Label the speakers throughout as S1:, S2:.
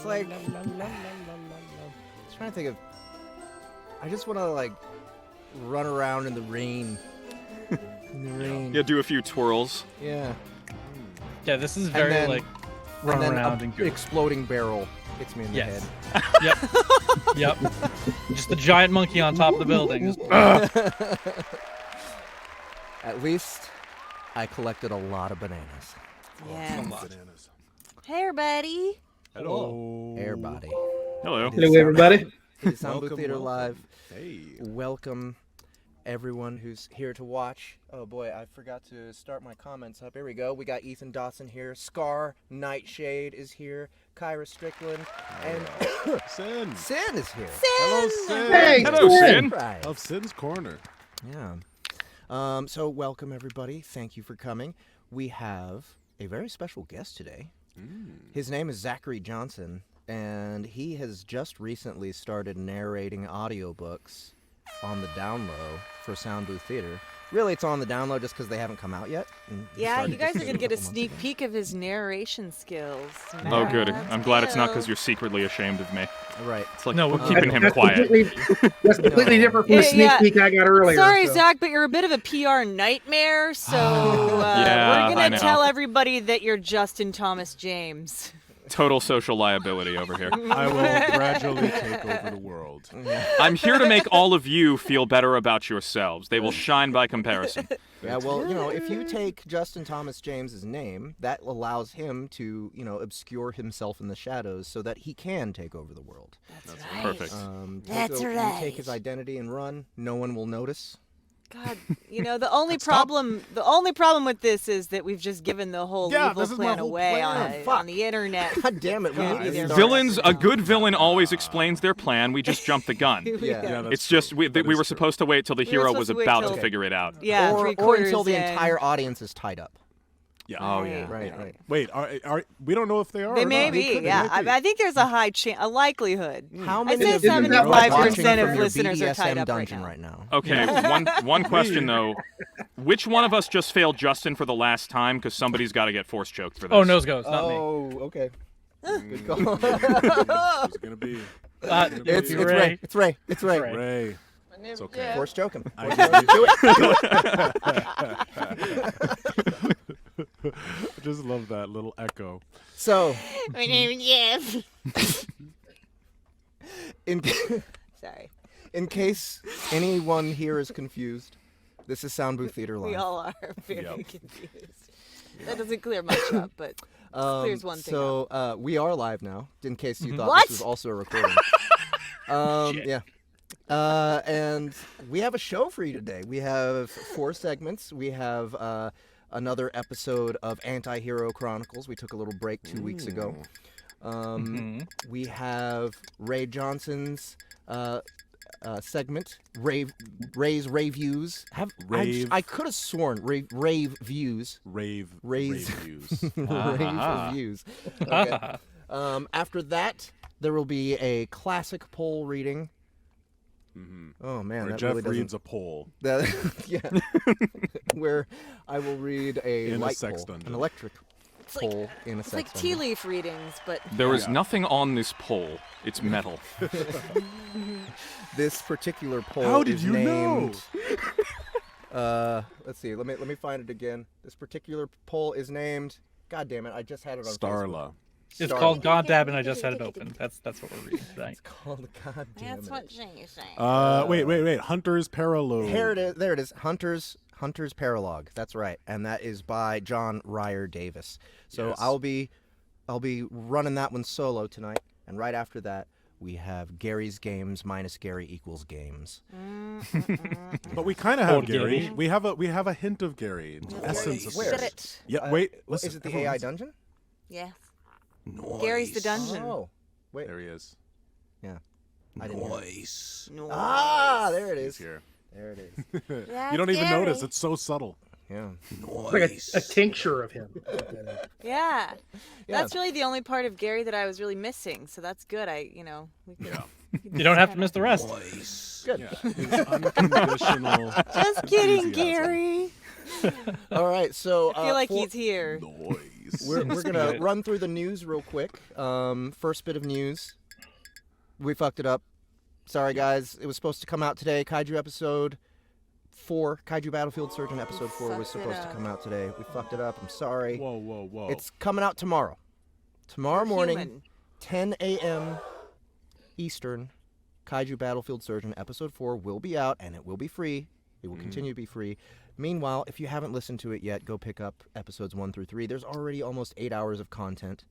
S1: like... I was trying to think of... I just want to, like, run around in the rain.
S2: Yeah, do a few twirls.
S1: Yeah.
S3: Yeah, this is very,
S1: then,
S3: like, run around and go.
S1: Exploding barrel hits me in the head.
S3: Yep. Yep. Just a giant monkey on top of the building.
S1: At least I collected a lot of bananas.
S4: Yeah.
S5: Bananas.
S4: Hey, everybody.
S5: Hello.
S1: Everybody.
S2: Hello.
S6: Hello, everybody.
S1: Hey, Soundbooth
S5: Welcome,
S1: Theater
S5: welcome.
S1: Live.
S5: Hey.
S1: Welcome, everyone who's here to watch. Oh boy, I forgot to start my comments up. Here we go. We got Ethan Dawson here. Scar Nightshade is here. Kyra Strickland. And
S5: Sin.
S1: Sin is here.
S5: Hello, Sin.
S6: Hey,
S2: Hello, Sin.
S1: Right.
S5: Of Sin's Corner.
S1: Yeah. So welcome, everybody. Thank you for coming. We have a very special guest today. His name is Zachary Johnson, and he has just recently started narrating audiobooks on the down low for Soundbooth Theater. Really, it's on the down low just because they haven't come out yet.
S4: Yeah, you guys are going to get a sneak peek of his narration skills.
S2: Oh, good. I'm glad it's not because you're secretly ashamed of me.
S1: Right.
S2: It's like
S3: No,
S2: we're
S3: we're
S2: keeping him quiet.
S6: That's completely different from the sneak peek I got earlier.
S4: Sorry,
S6: so.
S4: Zach, but you're a bit of a PR nightmare, so
S2: Yeah,
S4: we're
S2: I
S4: going
S2: know.
S4: to tell everybody that you're Justin Thomas James.
S2: Total social liability over here.
S5: I will gradually take over the world.
S2: I'm here to make all of you feel better about yourselves. They will shine by comparison.
S1: Yeah, well, you know, if you take Justin Thomas James's name, that allows him to, you know, obscure himself in the shadows so that he can take over the world.
S4: That's
S2: Perfect.
S4: That's
S1: You
S4: right.
S1: take his identity and run. No one will notice.
S4: God, you know, the only problem with this is that we've just given the whole
S5: Yeah,
S4: evil
S5: this is my
S4: plan
S5: whole
S4: away
S5: plan.
S4: on the internet.
S1: God damn it! We
S4: God,
S1: need to
S4: yeah.
S1: start-
S2: Villains, a good villain always explains their plan. We just jumped the gun.
S1: Yeah.
S5: that's
S2: It's just
S5: true.
S2: we
S5: That
S2: were
S5: is true.
S2: supposed to wait till the
S4: We were
S2: hero was
S4: supposed to wait
S2: about
S4: till-
S2: to figure it out.
S4: Yeah,
S1: or
S4: three-quarters
S1: until the
S4: in.
S1: entire audience is tied up.
S5: Yeah.
S2: Oh yeah.
S1: Right.
S5: Wait, are we don't know if they are.
S4: They
S5: or
S4: may
S5: not.
S4: be,
S1: could be,
S4: yeah.
S1: might be.
S4: I think there's a high a likelihood.
S1: How
S4: I
S1: many
S4: say
S1: of you are
S6: 75%
S1: watching
S4: of
S1: from your
S4: listeners are tied
S1: BDSM
S4: up right
S1: dungeon
S4: now.
S1: right now?
S2: Okay, one question though. Which one of us just failed Justin for the last time? Because somebody's got to get force choked for this.
S3: Oh, nose goes, not me.
S1: Oh, okay. Good call.
S5: Who's it gonna be?
S1: It's
S3: Ray.
S1: Ray. It's Ray. It's Ray.
S3: Ray.
S5: Ray. It's okay.
S1: Force choke him.
S5: I just love that little echo.
S1: So,
S4: My name is Jeff.
S1: in
S4: Sorry.
S1: in case anyone here is confused, this is Soundbooth Theater Live.
S4: We all are very
S5: Yep.
S4: confused. That doesn't clear much up, but clears one thing up.
S1: So we are live now. In case you thought
S4: What?
S1: this was also a recording. Yeah. And we have a show for you today. We have 4 segments. We have another episode of Anti-Hero Chronicles. We took a little break 2 weeks ago. We have Ray Johnson's segment, Ray's Rave Views.
S5: Rave.
S1: I could have sworn Rave Views.
S5: Rave
S1: Ray's
S5: views.
S1: Rave Views. Okay. After that, there will be a classic poll reading. Oh man,
S5: Where
S1: that
S5: Jeff
S1: really doesn't.
S5: reads a poll.
S1: That, yeah. Where I will read a
S5: In a
S1: light
S5: sex
S1: pole,
S5: dungeon.
S1: an electric
S4: like-
S1: pole in a
S4: It's
S1: sex
S4: like tea
S1: dungeon.
S4: leaf readings, but
S2: There is
S5: Yeah.
S2: nothing on this pole. It's metal.
S1: This particular pole
S5: How did
S1: is
S5: you know?
S1: named. Let's see. Let me find it again. This particular pole is named. God damn it! I just had it on Facebook.
S5: Starla.
S3: It's
S1: Starla.
S3: called Goddamn, and I just had it open. That's what we're reading tonight.
S1: It's called God damn
S4: that's
S1: it.
S4: what she's saying.
S5: Wait. Hunter's Parallel.
S1: Here it is. There it is. Hunter's Paralogue. That's right, and that is by John Ryer Davis. So
S5: Yes.
S1: I'll be running that one solo tonight, and right after that we have Gary's Games minus Gary equals Games.
S5: But we kind of have
S3: Old
S5: Gary.
S3: Gary.
S5: We have a hint of Gary. Essence of
S1: Where?
S5: Gary.
S4: Said it.
S5: Yeah. Wait.
S1: What,
S5: Listen.
S1: is it the
S5: everyone
S1: AI
S5: listen.
S1: dungeon?
S4: Yes. Gary's the dungeon.
S1: Oh, wait.
S5: There he is.
S1: Yeah. I didn't hear it.
S4: No.
S1: Ah, there it
S5: He's
S1: is.
S5: here.
S1: There it is.
S5: You don't even notice. It's so subtle.
S1: Yeah.
S6: It's like a tincture of him.
S4: Yeah.
S1: Yeah.
S4: That's really the only part of Gary that I was really missing, so that's good. We could,
S5: Yeah.
S3: You don't have to miss the rest.
S1: Good.
S5: Yeah. His unconditional.
S4: Just kidding,
S5: enthusiasm.
S4: Gary.
S1: All right, so
S4: I feel like he's here.
S1: we're gonna run through the news real quick. First bit of news. We fucked it up. Sorry, guys. It was supposed to come out today. Kaiju episode 4, Kaiju Battlefield Surgeon episode 4 was supposed to come out today. We fucked it up. I'm sorry.
S5: Whoa, whoa, whoa.
S1: It's coming out tomorrow. Tomorrow morning,
S4: Human.
S1: 10 a.m. Eastern. Kaiju Battlefield Surgeon episode 4 will be out, and it will be free. It will continue to be free. Meanwhile, if you haven't listened to it yet, go pick up episodes 1 through 3. There's already almost 8 hours of content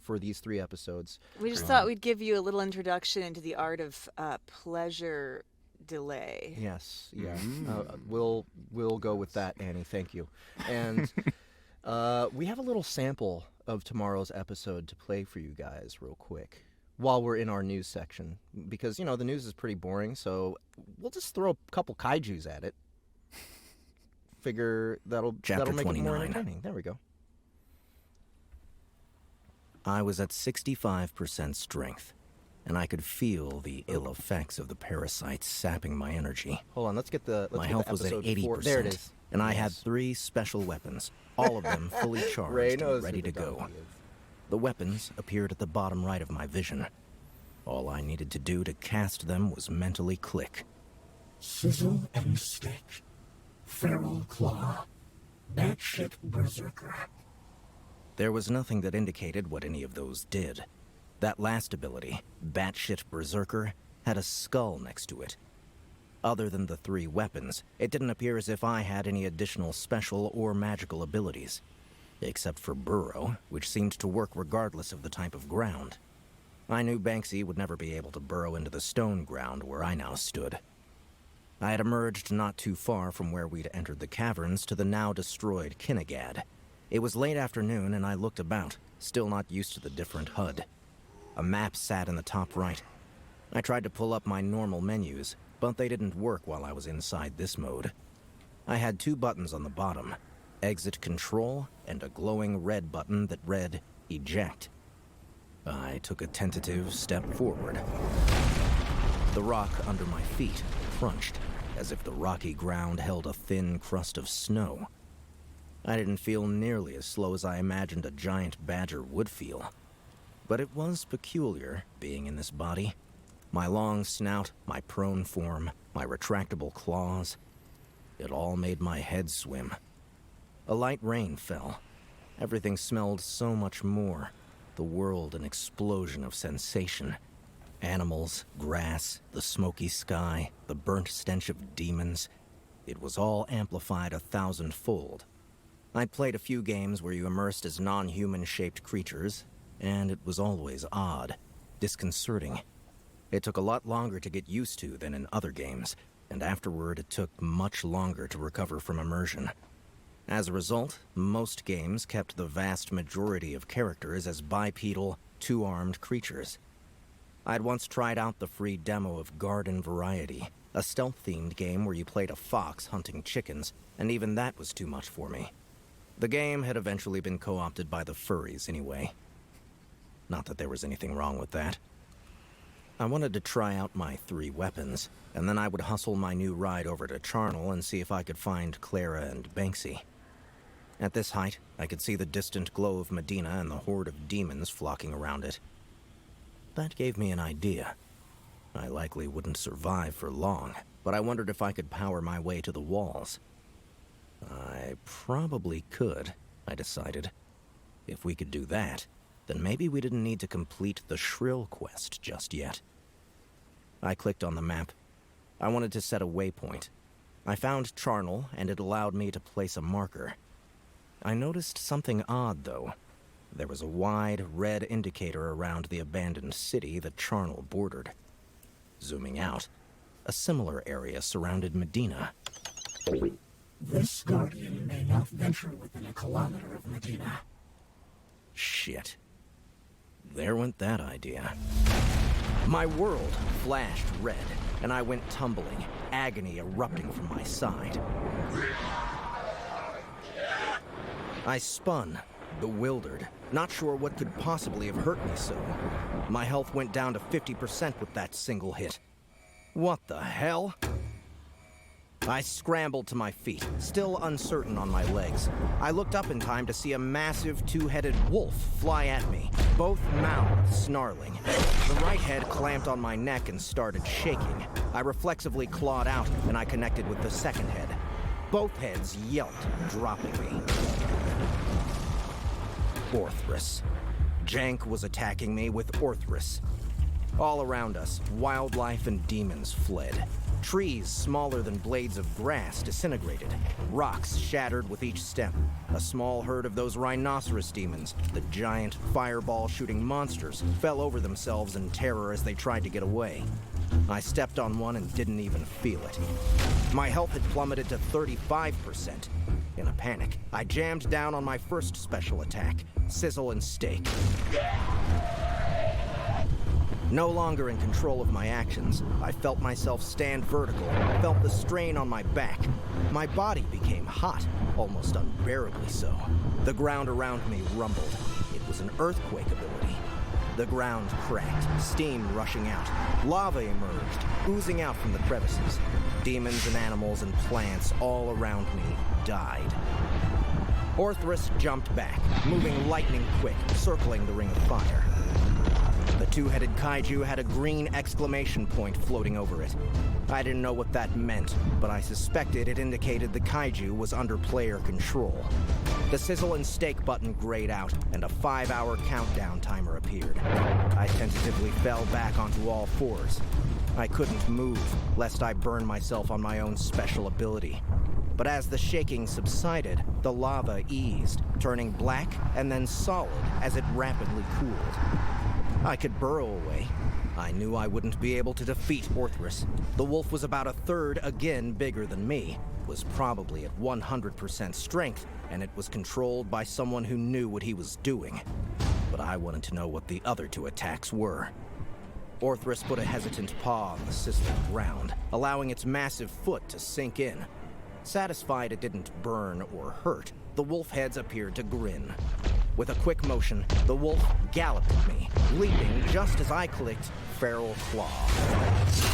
S1: for these 3 episodes.
S4: We just thought we'd give you a little introduction into the art of pleasure delay.
S1: Yes, yeah. We'll go with that, Annie. Thank you. And we have a little sample of tomorrow's episode to play for you guys real quick while we're in our news section. Because, the news is pretty boring, so we'll just throw a couple kaijus at it. Figure that'll make it more entertaining. There we go. I was at 65% strength, and I could feel the ill effects of the parasites sapping my energy. Hold on, let's get the
S5: health
S1: was at
S5: 80%.
S1: There it is.
S5: And I had 3 special weapons, all of them fully charged and ready to go. The weapons appeared at the bottom right of my vision. All I needed to do to cast them was mentally click.
S7: Sizzle and Stick, Feral Claw, Batshit Berserker.
S5: There was nothing that indicated what any of those did. That last ability, Batshit Berserker, had a skull next to it. Other than the 3 weapons, it didn't appear as if I had any additional special or magical abilities. Except for Burrow, which seemed to work regardless of the type of ground. I knew Banksy would never be able to burrow into the stone ground where I now stood. I had emerged not too far from where we'd entered the caverns to the now-destroyed Kinnegad. It was late afternoon, and I looked about, still not used to the different HUD. A map sat in the top right. I tried to pull up my normal menus, but they didn't work while I was inside this mode. I had 2 buttons on the bottom, Exit Control and a glowing red button that read Eject. I took a tentative step forward. The rock under my feet crunched, as if the rocky ground held a thin crust of snow. I didn't feel nearly as slow as I imagined a giant badger would feel. But it was peculiar, being in this body. My long snout, my prone form, my retractable claws. It all made my head swim. A light rain fell. Everything smelled so much more. The world an explosion of sensation. Animals, grass, the smoky sky, the burnt stench of demons. It was all amplified 1,000-fold. I'd played a few games where you immersed as non-human-shaped creatures, and it was always odd, disconcerting. It took a lot longer to get used to than in other games, and afterward it took much longer to recover from immersion. As a result, most games kept the vast majority of characters as bipedal, 2-armed creatures. I'd once tried out the free demo of Garden Variety, a stealth-themed game where you played a fox hunting chickens, and even that was too much for me. The game had eventually been co-opted by the furries anyway. Not that there was anything wrong with that. I wanted to try out my 3 weapons, and then I would hustle my new ride over to Charnel and see if I could find Clara and Banksy. At this height, I could see the distant glow of Medina and the horde of demons flocking around it. That gave me an idea. I likely wouldn't survive for long, but I wondered if I could power my way to the walls. I probably could, I decided. If we could do that, then maybe we didn't need to complete the Shrill quest just yet. I clicked on the map. I wanted to set a waypoint. I found Charnel, and it allowed me to place a marker. I noticed something odd, though. There was a wide, red indicator around the abandoned city that Charnel bordered. Zooming out, a similar area surrounded Medina.
S7: This guardian may not venture within a kilometer of Medina.
S5: Shit. There went that idea. My world flashed red, and I went tumbling, agony erupting from my side. I spun, bewildered, not sure what could possibly have hurt me so. My health went down to 50% with that single hit. What the hell? I scrambled to my feet, still uncertain on my legs. I looked up in time to see a massive two-headed wolf fly at me, both mouths snarling. The right head clamped on my neck and started shaking. I reflexively clawed out, and I connected with the second head. Both heads yelped, dropping me. Orthrus. Jank was attacking me with Orthrus. All around us, wildlife and demons fled. Trees smaller than blades of grass disintegrated. Rocks shattered with each step. A small herd of those rhinoceros demons, the giant fireball-shooting monsters, fell over themselves in terror as they tried to get away. I stepped on one and didn't even feel it. My health had plummeted to 35%. In a panic, I jammed down on my first special attack, Sizzle and Steak. No longer in control of my actions, I felt myself stand vertical, felt the strain on my back. My body became hot, almost unbearably so. The ground around me rumbled. It was an earthquake ability. The ground cracked, steam rushing out. Lava emerged, oozing out from the crevices. Demons and animals and plants all around me died. Orthrus jumped back, moving lightning quick, circling the ring of fire. The two-headed kaiju had a green exclamation point floating over it. I didn't know what that meant, but I suspected it indicated the kaiju was under player control. The Sizzle and Steak button grayed out, and a 5-hour countdown timer appeared. I tentatively fell back onto all fours. I couldn't move, lest I burn myself on my own special ability. But as the shaking subsided, the lava eased, turning black and then solid as it rapidly cooled. I could burrow away. I knew I wouldn't be able to defeat Orthrus. The wolf was about a third again bigger than me, was probably at 100% strength, and it was controlled by someone who knew what he was doing. But I wanted to know what the other two attacks were. Orthrus put a hesitant paw on the sizzling ground, allowing its massive foot to sink in. Satisfied it didn't burn or hurt, the wolf heads appeared to grin. With a quick motion, the wolf galloped at me, leaping just as I clicked Feral Claw.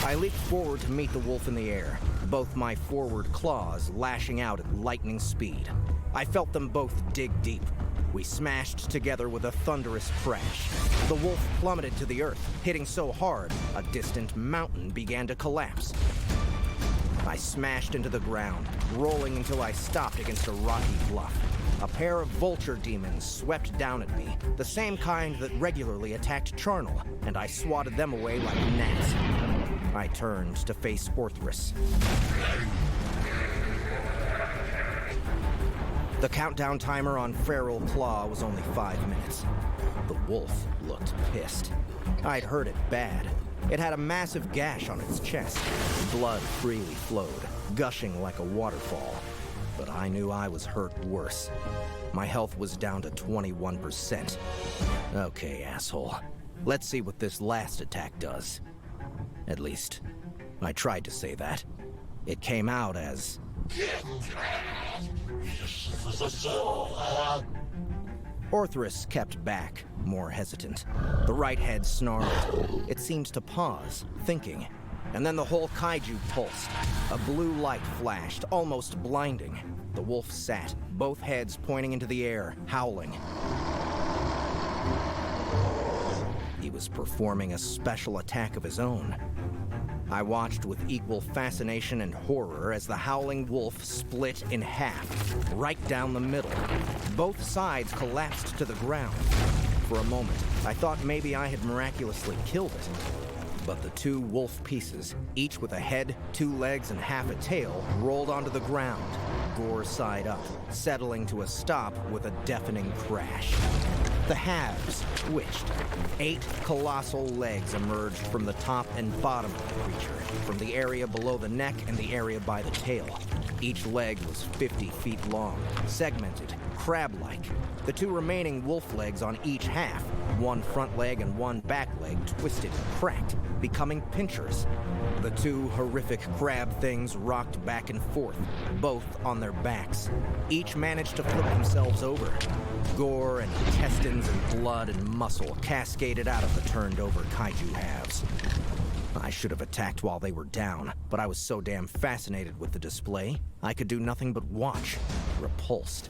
S5: I leaped forward to meet the wolf in the air, both my forward claws lashing out at lightning speed. I felt them both dig deep. We smashed together with a thunderous crash. The wolf plummeted to the earth, hitting so hard, a distant mountain began to collapse. I smashed into the ground, rolling until I stopped against a rocky bluff. A pair of vulture demons swept down at me, the same kind that regularly attacked Charnel, and I swatted them away like gnats. I turned to face Orthrus. The countdown timer on Feral Claw was only 5 minutes. The wolf looked pissed. I'd hurt it bad. It had a massive gash on its chest. Blood freely flowed, gushing like a waterfall. But I knew I was hurt worse. My health was down to 21%. Okay, asshole. Let's see what this last attack does. At least, I tried to say that. It came out as... Orthrus kept back, more hesitant. The right head snarled. It seemed to pause, thinking. And then the whole kaiju pulsed. A blue light flashed, almost blinding. The wolf sat, both heads pointing into the air, howling. He was performing a special attack of his own. I watched with equal fascination and horror as the howling wolf split in half, right down the middle. Both sides collapsed to the ground. For a moment, I thought maybe I had miraculously killed it. But the two wolf pieces, each with a head, 2 legs, and half a tail, rolled onto the ground, gore side up, settling to a stop with a deafening crash. The halves twitched. 8 colossal legs emerged from the top and bottom of the creature, from the area below the neck and the area by the tail. Each leg was 50 feet long, segmented, crab-like. The 2 remaining wolf legs on each half, 1 front leg and 1 back leg, twisted and cracked, becoming pinchers. The 2 horrific crab things rocked back and forth, both on their backs. Each managed to flip themselves over. Gore and intestines and blood and muscle cascaded out of the turned-over kaiju halves. I should have attacked while they were down, but I was so damn fascinated with the display, I could do nothing but watch, repulsed.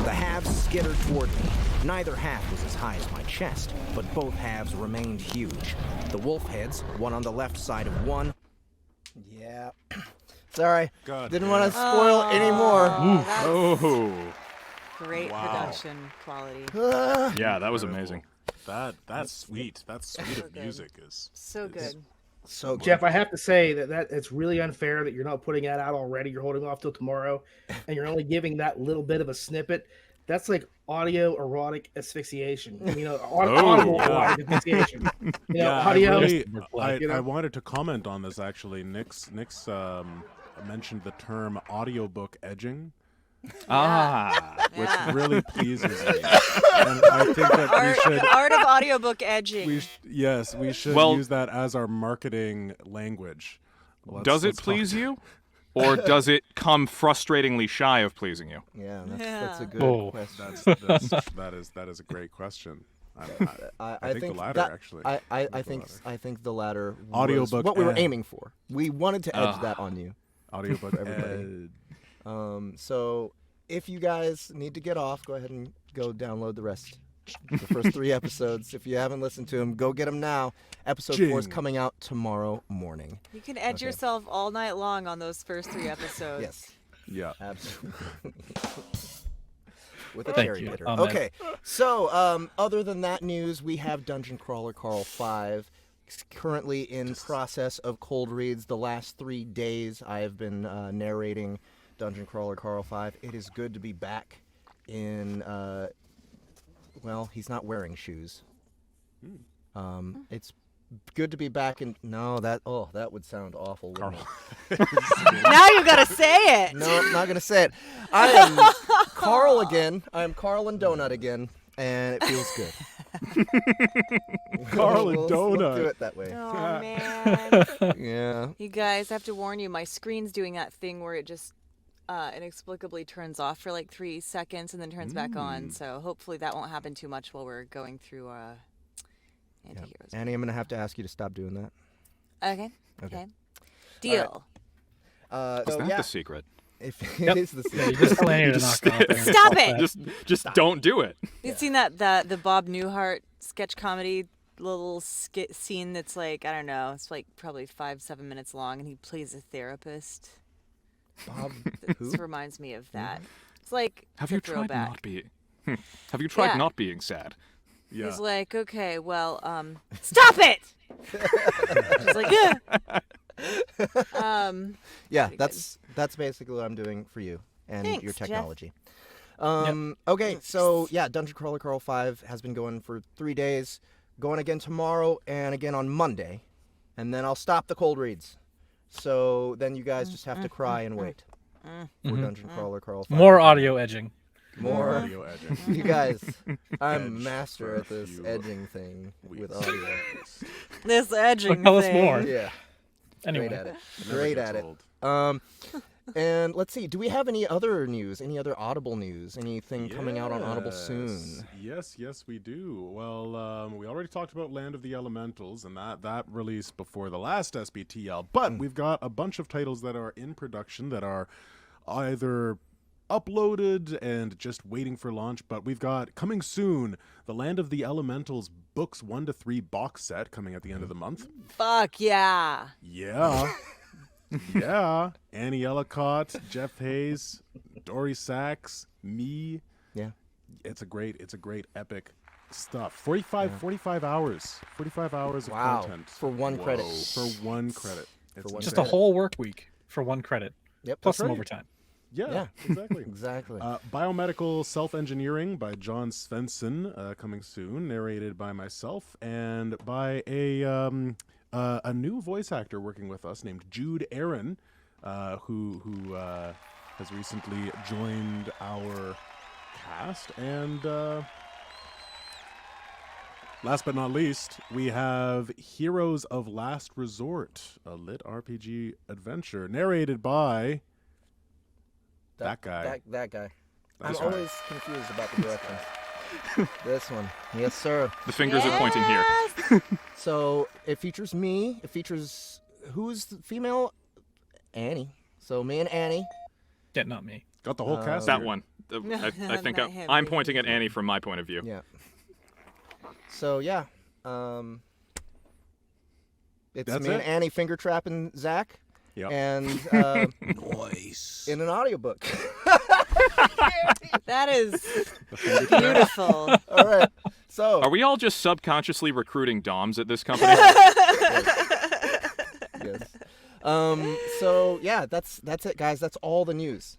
S5: The halves skittered toward me. Neither half was as high as my chest, but both halves remained huge. The wolf heads, one on the left side of one.
S1: Yeah. Sorry.
S8: God
S1: Didn't
S8: damn.
S1: want to spoil any more.
S4: That's
S2: Oh.
S4: great
S8: Wow.
S4: production quality.
S2: Yeah, that was amazing.
S8: That's sweet. That suite of
S4: good.
S8: music is
S4: So good.
S1: So good.
S6: Jeff, I have to say that it's really unfair that you're not putting that out already. You're holding off till tomorrow, and you're only giving that little bit of a snippet. That's like audio erotic asphyxiation. You know, audible
S8: yeah.
S6: erotic asphyxiation. You know,
S8: Yeah,
S6: audio.
S8: I wanted to comment on this actually. Nix mentioned the term audiobook edging, which
S4: Yeah.
S8: really pleases me. And I think that we should.
S4: The art of audiobook edging.
S8: We should
S2: Well-
S8: use that as our marketing language.
S2: Does it
S8: Let's talk-
S2: please you? Or does it come frustratingly shy of pleasing you?
S1: Yeah, that's a
S4: Yeah.
S1: good
S3: Oh.
S1: question.
S8: That is a great question.
S1: I
S8: think the latter,
S1: that,
S8: actually.
S1: I think the latter was
S8: Audiobook
S1: what we were
S8: ed.
S1: aiming for. We wanted to edge that on you.
S8: Audiobook
S1: everybody.
S8: ed.
S1: So if you guys need to get off, go ahead and go download the rest. The first 3 episodes. If you haven't listened to them, go get them now. Episode 4 is
S8: Ching.
S1: coming out tomorrow morning.
S4: You can edge
S1: Okay.
S4: yourself all night long on those first 3 episodes.
S1: Yes,
S8: Yeah.
S1: absolutely. With a
S3: Thank
S1: cherry
S3: you.
S1: hitter.
S3: Amen.
S1: Okay, so other than that news, we have Dungeon Crawler Carl 5. Currently in process of cold reads. The last 3 days I have been narrating Dungeon Crawler Carl 5. It is good to be back in, well, he's not wearing shoes. It's good to be back in, no, that would sound awful. wouldn't it?
S4: Now you gotta say it.
S1: No, I'm not going to say it. I am Carl again. I am Carl and Donut again, and it feels good.
S8: Carl and
S1: We'll
S8: Donut.
S1: do it that way.
S4: Oh man.
S1: Yeah.
S4: You guys, I have to warn you, my screen's doing that thing where it just inexplicably turns off for like 3 seconds and then turns back on. So hopefully that won't happen too much while we're going through anti-heroes.
S1: Annie, I'm going to have to ask you to stop doing that.
S4: Okay. Deal.
S2: Is
S1: So,
S2: that
S1: yeah,
S2: the secret?
S1: if
S3: Yep.
S1: it is the
S3: Yeah, you just planning to knock off there.
S4: Stop it!
S2: Just don't do it.
S4: You've seen the Bob Newhart sketch comedy little skit scene that's like, I don't know, it's like probably 5-7 minutes long, and he plays a therapist.
S1: Bob. Who?
S4: This reminds me of that. It's like
S2: Have
S4: it's a
S2: you tried
S4: throwback.
S2: not being? Have you tried
S4: Yeah.
S2: not being sad?
S8: Yeah.
S4: He's like, okay, well, stop it! She's like, yeah.
S1: Yeah,
S4: Pretty
S1: that's basically what I'm doing for you and
S4: Thanks,
S1: your
S4: Jeff.
S1: technology. Okay, so yeah, Dungeon Crawler Carl 5 has been going for 3 days, going again tomorrow and again on Monday, and then I'll stop the cold reads. So then you guys just have to cry and wait for Dungeon Crawler Carl 5.
S3: More audio edging.
S1: More.
S8: Audio edging.
S1: You guys, I'm a
S8: Edge
S1: master
S8: for
S1: at this
S8: you
S1: edging thing with
S8: weeks.
S1: audio.
S4: This edging
S3: Tell us
S4: thing.
S3: more.
S1: Yeah,
S3: Anyway.
S1: great at it.
S8: Never
S1: Great
S8: gets
S1: at it.
S8: old.
S1: And let's see, do we have any other news? Any other Audible news? Anything coming out on Audible
S8: Yes.
S1: soon?
S8: Yes, we do. Well, we already talked about Land of the Elementals, and that released before the last SBTL. But we've got a bunch of titles that are in production that are either uploaded and just waiting for launch. But we've got coming soon the Land of the Elementals books 1 to 3 box set coming at the end of the month.
S4: Fuck yeah.
S8: Yeah. Yeah. Annie Ellicott, Jeff Hayes, Dory Sachs, me.
S1: Yeah.
S8: It's a great epic stuff. 45 hours. 45 hours of
S1: Wow.
S8: content.
S1: For one credit.
S8: For one credit. It's
S1: one
S3: Just
S8: insane.
S3: a whole work week for 1 credit,
S1: Yep.
S3: plus
S1: that's
S3: some
S1: right.
S3: overtime.
S8: Yeah, exactly.
S1: Exactly.
S8: Biomedical Self-Engineering by John Svensson, coming soon, narrated by myself and by a new voice actor working with us named Jude Aaron, who has recently joined our cast. And last but not least, we have Heroes of Last Resort, a lit RPG adventure narrated by that guy.
S1: That guy.
S8: That's
S1: I'm
S8: right.
S1: always confused about the directions. This one. Yes, sir.
S2: The fingers are pointing here.
S4: Yes!
S1: So it features me. It features who's the female? Annie. So me and Annie.
S3: Yeah, not me.
S8: Got the whole cast.
S2: That
S8: here.
S2: one. I think
S4: Not him,
S2: I'm
S4: me.
S2: pointing at Annie from my point of view.
S1: Yeah. So yeah, it's
S8: That's
S1: me and
S8: it?
S1: Annie finger trapping Zach,
S8: Yep.
S1: and
S5: Nice.
S1: in an audiobook.
S4: That is beautiful.
S1: All right. So
S2: Are we all just subconsciously recruiting DOMs at this company?
S1: yes. So yeah, that's it, guys. That's all the news.